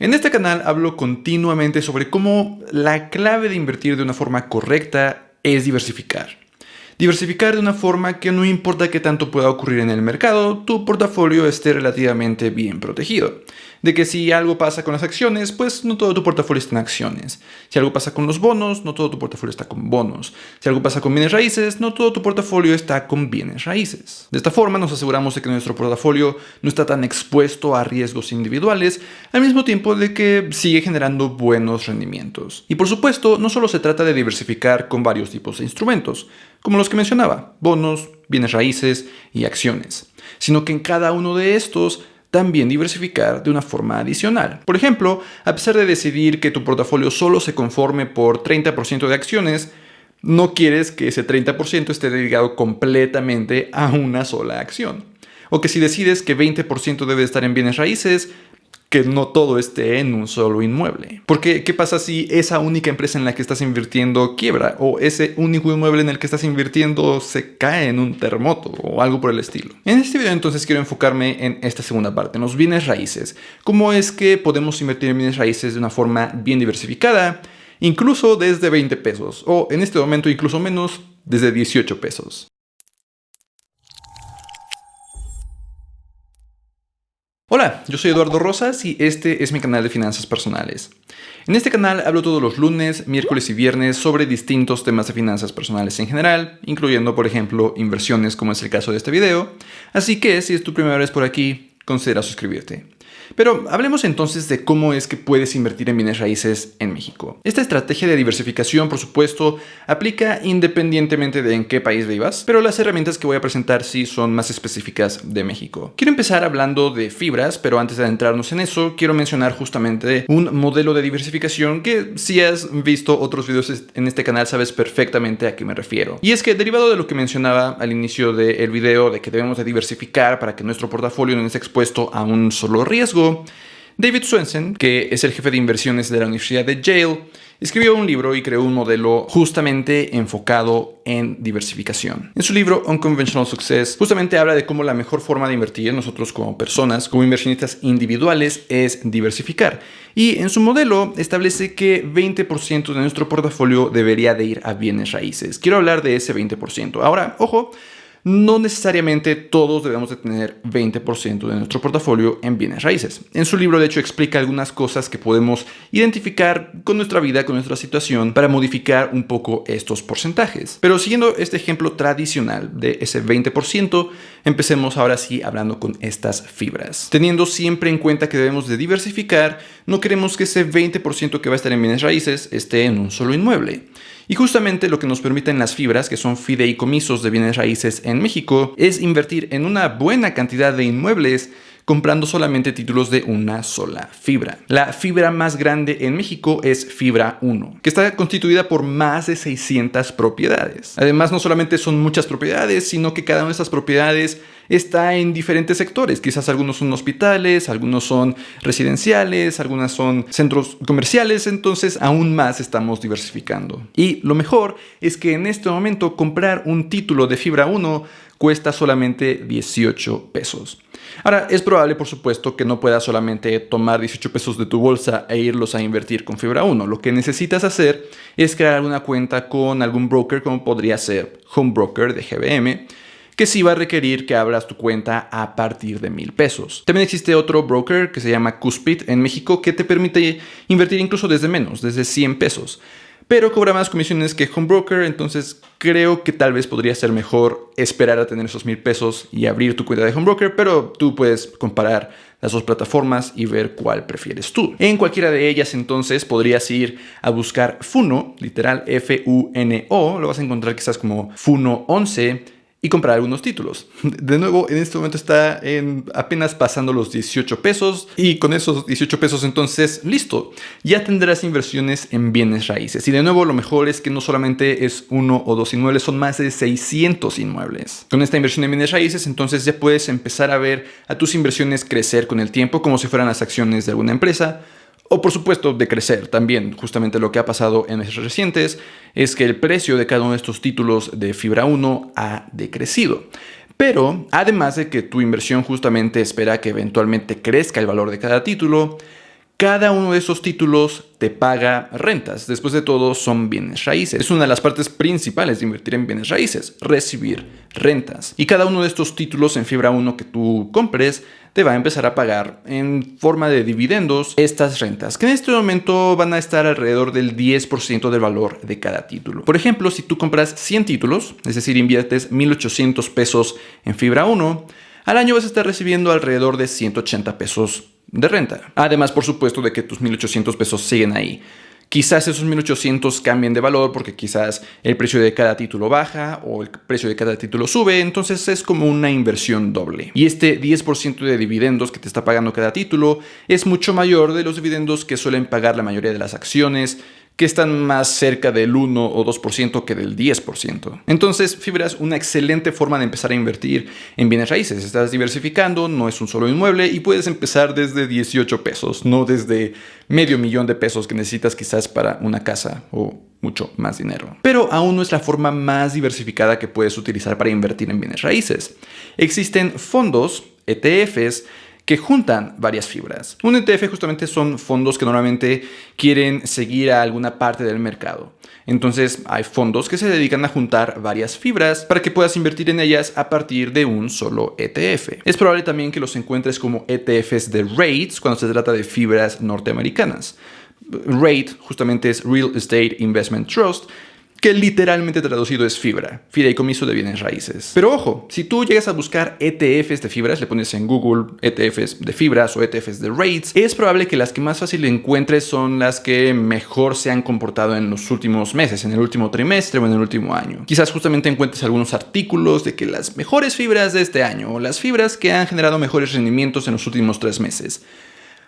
En este canal hablo continuamente sobre cómo la clave de invertir de una forma correcta es diversificar. Diversificar de una forma que no importa qué tanto pueda ocurrir en el mercado, tu portafolio esté relativamente bien protegido. De que si algo pasa con las acciones, pues no todo tu portafolio está en acciones. Si algo pasa con los bonos, no todo tu portafolio está con bonos. Si algo pasa con bienes raíces, no todo tu portafolio está con bienes raíces. De esta forma nos aseguramos de que nuestro portafolio no está tan expuesto a riesgos individuales, al mismo tiempo de que sigue generando buenos rendimientos. Y por supuesto, no solo se trata de diversificar con varios tipos de instrumentos, como los que mencionaba, bonos, bienes raíces y acciones, sino que en cada uno de estos también diversificar de una forma adicional. Por ejemplo, a pesar de decidir que tu portafolio solo se conforme por 30% de acciones, no quieres que ese 30% esté dedicado completamente a una sola acción. O que si decides que 20% debe estar en bienes raíces, que no todo esté en un solo inmueble. Porque, ¿qué pasa si esa única empresa en la que estás invirtiendo quiebra? O ese único inmueble en el que estás invirtiendo se cae en un terremoto o algo por el estilo. En este video entonces quiero enfocarme en esta segunda parte, en los bienes raíces. ¿Cómo es que podemos invertir en bienes raíces de una forma bien diversificada? Incluso desde 20 pesos. O en este momento incluso menos, desde 18 pesos. Hola, yo soy Eduardo Rosas y este es mi canal de finanzas personales. En este canal hablo todos los lunes, miércoles y viernes sobre distintos temas de finanzas personales en general, incluyendo por ejemplo inversiones como es el caso de este video, así que si es tu primera vez por aquí, considera suscribirte. Pero hablemos entonces de cómo es que puedes invertir en bienes raíces en México. Esta estrategia de diversificación, por supuesto, aplica independientemente de en qué país vivas, pero las herramientas que voy a presentar sí son más específicas de México. Quiero empezar hablando de fibras, pero antes de adentrarnos en eso, quiero mencionar justamente un modelo de diversificación que si has visto otros videos en este canal sabes perfectamente a qué me refiero. Y es que derivado de lo que mencionaba al inicio del video, de que debemos de diversificar para que nuestro portafolio no esté expuesto a un solo riesgo, David Swensen, que es el jefe de inversiones de la Universidad de Yale, escribió un libro y creó un modelo justamente enfocado en diversificación. En su libro Unconventional Success, justamente habla de cómo la mejor forma de invertir nosotros como personas, como inversionistas individuales, es diversificar. Y en su modelo establece que 20% de nuestro portafolio debería de ir a bienes raíces. Quiero hablar de ese 20%. Ahora, ojo, no necesariamente todos debemos de tener 20% de nuestro portafolio en bienes raíces. En su libro, de hecho, explica algunas cosas que podemos identificar con nuestra vida, con nuestra situación, para modificar un poco estos porcentajes. Pero siguiendo este ejemplo tradicional de ese 20%, empecemos ahora sí hablando con estas fibras. Teniendo siempre en cuenta que debemos de diversificar, no queremos que ese 20% que va a estar en bienes raíces esté en un solo inmueble. Y justamente lo que nos permiten las fibras, que son fideicomisos de bienes raíces en México, es invertir en una buena cantidad de inmuebles comprando solamente títulos de una sola fibra. La fibra más grande en México es Fibra 1, que está constituida por más de 600 propiedades. Además, no solamente son muchas propiedades, sino que cada una de estas propiedades está en diferentes sectores. Quizás algunos son hospitales, algunos son residenciales, algunas son centros comerciales, entonces aún más estamos diversificando. Y lo mejor es que en este momento comprar un título de Fibra 1 cuesta solamente 18 pesos. Ahora, es probable, por supuesto, que no puedas solamente tomar 18 pesos de tu bolsa e irlos a invertir con Fibra 1. Lo que necesitas hacer es crear una cuenta con algún broker, como podría ser Home Broker de GBM, que sí va a requerir que abras tu cuenta a partir de 1,000 pesos. También existe otro broker que se llama Cuspid en México que te permite invertir incluso desde menos, desde 100 pesos. Pero cobra más comisiones que Home Broker, entonces creo que tal vez podría ser mejor esperar a tener esos 1,000 pesos y abrir tu cuenta de Home Broker, pero tú puedes comparar las dos plataformas y ver cuál prefieres tú. En cualquiera de ellas entonces podrías ir a buscar Funo, literal F-U-N-O, lo vas a encontrar quizás como Funo 11, y comprar algunos títulos. De nuevo, en este momento está apenas pasando los 18 pesos y con esos 18 pesos entonces, listo, ya tendrás inversiones en bienes raíces. Y de nuevo, lo mejor es que no solamente es uno o dos inmuebles, son más de 600 inmuebles. Con esta inversión en bienes raíces, entonces ya puedes empezar a ver a tus inversiones crecer con el tiempo como si fueran las acciones de alguna empresa. O por supuesto de crecer también. Justamente lo que ha pasado en meses recientes es que el precio de cada uno de estos títulos de Fibra 1 ha decrecido. Pero además de que tu inversión justamente espera que eventualmente crezca el valor de cada título, Cada uno de esos títulos te paga rentas. Después de todo, son bienes raíces. Es una de las partes principales de invertir en bienes raíces, recibir rentas. Y cada uno de estos títulos en Fibra 1 que tú compres te va a empezar a pagar en forma de dividendos estas rentas, que en este momento van a estar alrededor del 10% del valor de cada título. Por ejemplo, si tú compras 100 títulos, es decir, inviertes 1,800 pesos en Fibra 1, al año vas a estar recibiendo alrededor de 180 pesos de renta. Además, por supuesto, de que tus 1,800 pesos siguen ahí. Quizás esos 1,800 cambien de valor porque quizás el precio de cada título baja o el precio de cada título sube, entonces es como una inversión doble. Y este 10% de dividendos que te está pagando cada título es mucho mayor de los dividendos que suelen pagar la mayoría de las acciones, que están más cerca del 1 o 2% que del 10%. Entonces, Fibra es una excelente forma de empezar a invertir en bienes raíces. Estás diversificando, no es un solo inmueble y puedes empezar desde 18 pesos, no desde $500,000 de pesos que necesitas quizás para una casa o mucho más dinero. Pero aún no es la forma más diversificada que puedes utilizar para invertir en bienes raíces. Existen fondos, ETFs, que juntan varias fibras. Un ETF justamente son fondos que normalmente quieren seguir a alguna parte del mercado. Entonces hay fondos que se dedican a juntar varias fibras para que puedas invertir en ellas a partir de un solo ETF. Es probable también que los encuentres como ETFs de REITs cuando se trata de fibras norteamericanas. REIT justamente es Real Estate Investment Trust, que literalmente traducido es fibra, fideicomiso de bienes raíces. Pero ojo, si tú llegas a buscar ETFs de fibras, le pones en Google ETFs de fibras o ETFs de REITs, es probable que las que más fácil encuentres son las que mejor se han comportado en los últimos meses, en el último trimestre o en el último año. Quizás justamente encuentres algunos artículos de que las mejores fibras de este año o las fibras que han generado mejores rendimientos en los últimos 3 meses.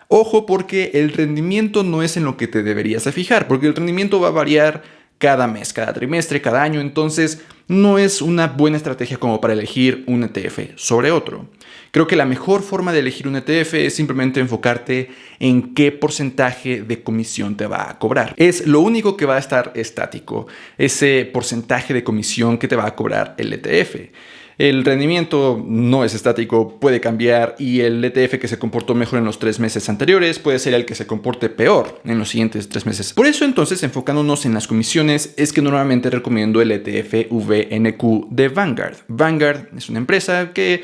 Ojo, porque el rendimiento no es en lo que te deberías de fijar, porque el rendimiento va a variar cada mes, cada trimestre, cada año, entonces no es una buena estrategia como para elegir un ETF sobre otro. Creo que la mejor forma de elegir un ETF es simplemente enfocarte en qué porcentaje de comisión te va a cobrar. Es lo único que va a estar estático, ese porcentaje de comisión que te va a cobrar el ETF. El rendimiento no es estático, puede cambiar y el ETF que se comportó mejor en los 3 meses anteriores puede ser el que se comporte peor en los siguientes 3 meses. Por eso entonces, enfocándonos en las comisiones, es que normalmente recomiendo el ETF VNQ de Vanguard. Vanguard es una empresa que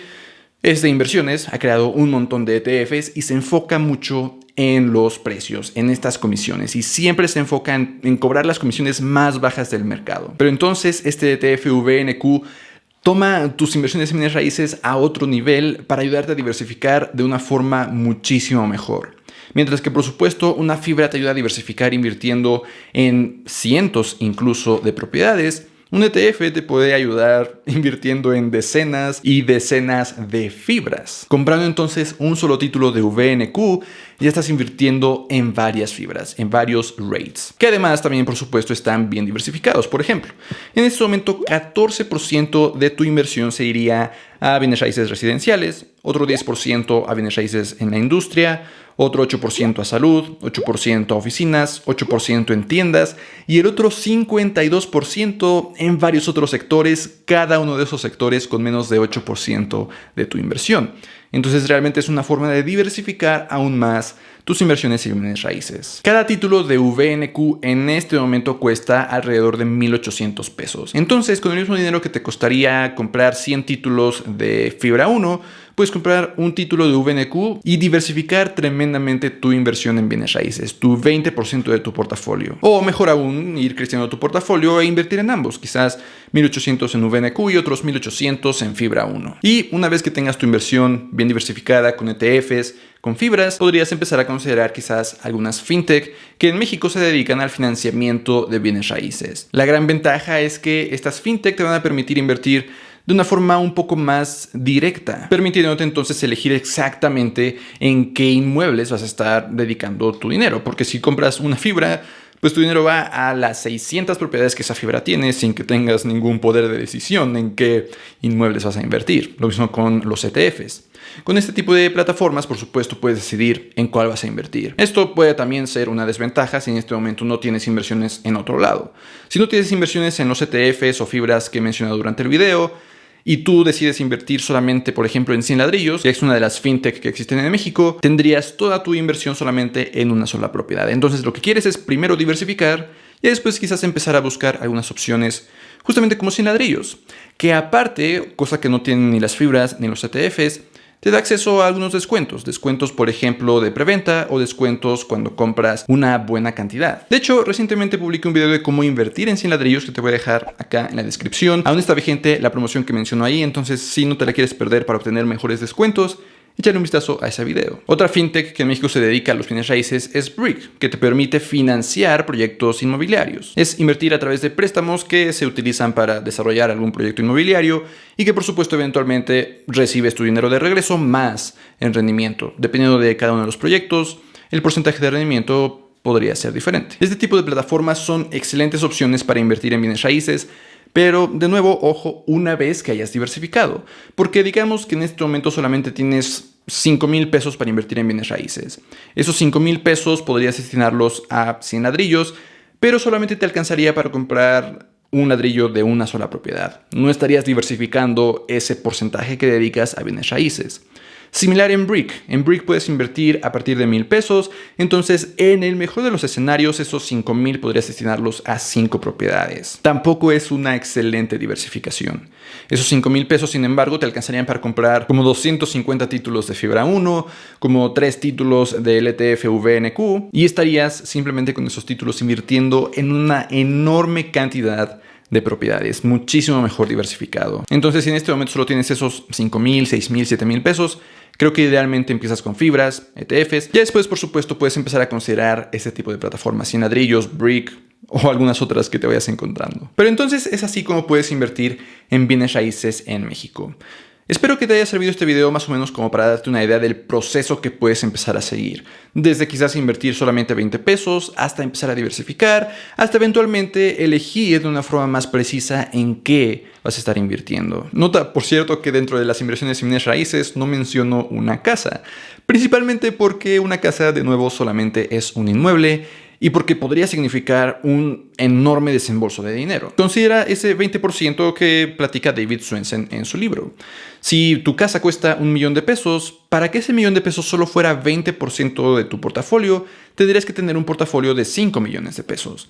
es de inversiones, ha creado un montón de ETFs y se enfoca mucho en los precios, en estas comisiones, y siempre se enfoca en cobrar las comisiones más bajas del mercado. Pero entonces este ETF VNQ toma tus inversiones en bienes raíces a otro nivel para ayudarte a diversificar de una forma muchísimo mejor. Mientras que, por supuesto, una fibra te ayuda a diversificar invirtiendo en cientos incluso de propiedades, un ETF te puede ayudar invirtiendo en decenas y decenas de fibras. Comprando entonces un solo título de VNQ, ya estás invirtiendo en varias fibras, en varios REITs, que además también, por supuesto, están bien diversificados. Por ejemplo, en este momento 14% de tu inversión se iría a bienes raíces residenciales, otro 10% a bienes raíces en la industria, otro 8% a salud, 8% a oficinas, 8% en tiendas y el otro 52% en varios otros sectores, cada uno de esos sectores con menos de 8% de tu inversión. Entonces realmente es una forma de diversificar aún más tus inversiones en bienes raíces. Cada título de VNQ en este momento cuesta alrededor de 1,800 pesos. Entonces, con el mismo dinero que te costaría comprar 100 títulos de Fibra 1, puedes comprar un título de VNQ y diversificar tremendamente tu inversión en bienes raíces, tu 20% de tu portafolio. O mejor aún, ir creciendo tu portafolio e invertir en ambos, quizás 1,800 en VNQ y otros 1,800 en Fibra 1. Y una vez que tengas tu inversión bien diversificada con ETFs, con fibras, podrías empezar a considerar quizás algunas fintech que en México se dedican al financiamiento de bienes raíces. La gran ventaja es que estas fintech te van a permitir invertir de una forma un poco más directa, permitiéndote entonces elegir exactamente en qué inmuebles vas a estar dedicando tu dinero. Porque si compras una fibra, pues tu dinero va a las 600 propiedades que esa fibra tiene sin que tengas ningún poder de decisión en qué inmuebles vas a invertir. Lo mismo con los ETFs. Con este tipo de plataformas, por supuesto, puedes decidir en cuál vas a invertir. Esto puede también ser una desventaja si en este momento no tienes inversiones en otro lado. Si no tienes inversiones en los ETFs o fibras que he mencionado durante el video, y tú decides invertir solamente, por ejemplo, en 100 ladrillos, que es una de las fintech que existen en México, tendrías toda tu inversión solamente en una sola propiedad. Entonces lo que quieres es primero diversificar y después quizás empezar a buscar algunas opciones justamente como 100 ladrillos, que aparte, cosa que no tienen ni las fibras ni los ETFs, te da acceso a algunos descuentos. Descuentos, por ejemplo, de preventa o descuentos cuando compras una buena cantidad. De hecho, recientemente publiqué un video de cómo invertir en 100 ladrillos que te voy a dejar acá en la descripción. Aún está vigente la promoción que menciono ahí, entonces si no te la quieres perder para obtener mejores descuentos, échale un vistazo a ese video. Otra fintech que en México se dedica a los bienes raíces es Brick, que te permite financiar proyectos inmobiliarios. Es invertir a través de préstamos que se utilizan para desarrollar algún proyecto inmobiliario y que por supuesto eventualmente recibes tu dinero de regreso más en rendimiento. Dependiendo de cada uno de los proyectos, el porcentaje de rendimiento podría ser diferente. Este tipo de plataformas son excelentes opciones para invertir en bienes raíces, pero de nuevo, ojo, una vez que hayas diversificado, porque digamos que en este momento solamente tienes 5,000 pesos para invertir en bienes raíces. Esos 5,000 pesos podrías destinarlos a 100 ladrillos, pero solamente te alcanzaría para comprar un ladrillo de una sola propiedad. No estarías diversificando ese porcentaje que dedicas a bienes raíces. Similar en Brick. En Brick puedes invertir a partir de 1,000 pesos. Entonces, en el mejor de los escenarios, esos 5,000 podrías destinarlos a 5 propiedades. Tampoco es una excelente diversificación. Esos 5,000 pesos, sin embargo, te alcanzarían para comprar como 250 títulos de Fibra 1, como 3 títulos del ETF VNQ, y estarías simplemente con esos títulos invirtiendo en una enorme cantidad de propiedades, muchísimo mejor diversificado. Entonces, si en este momento solo tienes esos 5,000, 6,000, 7,000 pesos, creo que idealmente empiezas con fibras, ETFs. Ya después, por supuesto, puedes empezar a considerar este tipo de plataformas, 100 ladrillos, Brick o algunas otras que te vayas encontrando. Pero entonces es así como puedes invertir en bienes raíces en México. Espero que te haya servido este video más o menos como para darte una idea del proceso que puedes empezar a seguir. Desde quizás invertir solamente 20 pesos, hasta empezar a diversificar, hasta eventualmente elegir de una forma más precisa en qué vas a estar invirtiendo. Nota, por cierto, que dentro de las inversiones en bienes raíces no menciono una casa. Principalmente porque una casa, de nuevo, solamente es un inmueble y porque podría significar un enorme desembolso de dinero. Considera ese 20% que platica David Swensen en su libro. Si tu casa cuesta 1,000,000 de pesos, para que ese 1,000,000 de pesos solo fuera 20% de tu portafolio, tendrías que tener un portafolio de 5 millones de pesos.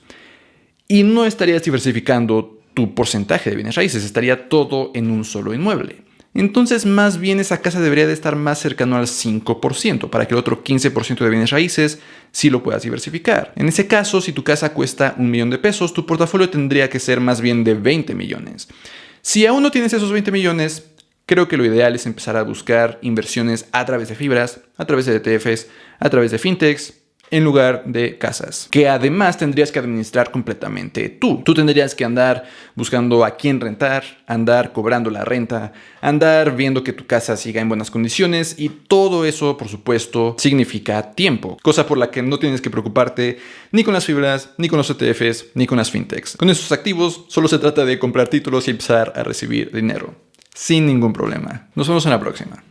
Y no estarías diversificando tu porcentaje de bienes raíces, estaría todo en un solo inmueble. Entonces, más bien esa casa debería de estar más cercano al 5%, para que el otro 15% de bienes raíces sí lo puedas diversificar. En ese caso, si tu casa cuesta 1,000,000 de pesos, tu portafolio tendría que ser más bien de 20 millones. Si aún no tienes esos 20 millones, creo que lo ideal es empezar a buscar inversiones a través de fibras, a través de ETFs, a través de fintechs, en lugar de casas, que además tendrías que administrar completamente tú. Tú tendrías que andar buscando a quién rentar, andar cobrando la renta, andar viendo que tu casa siga en buenas condiciones, y todo eso, por supuesto, significa tiempo, cosa por la que no tienes que preocuparte ni con las fibras, ni con los ETFs, ni con las fintechs. Con esos activos solo se trata de comprar títulos y empezar a recibir dinero, sin ningún problema. Nos vemos en la próxima.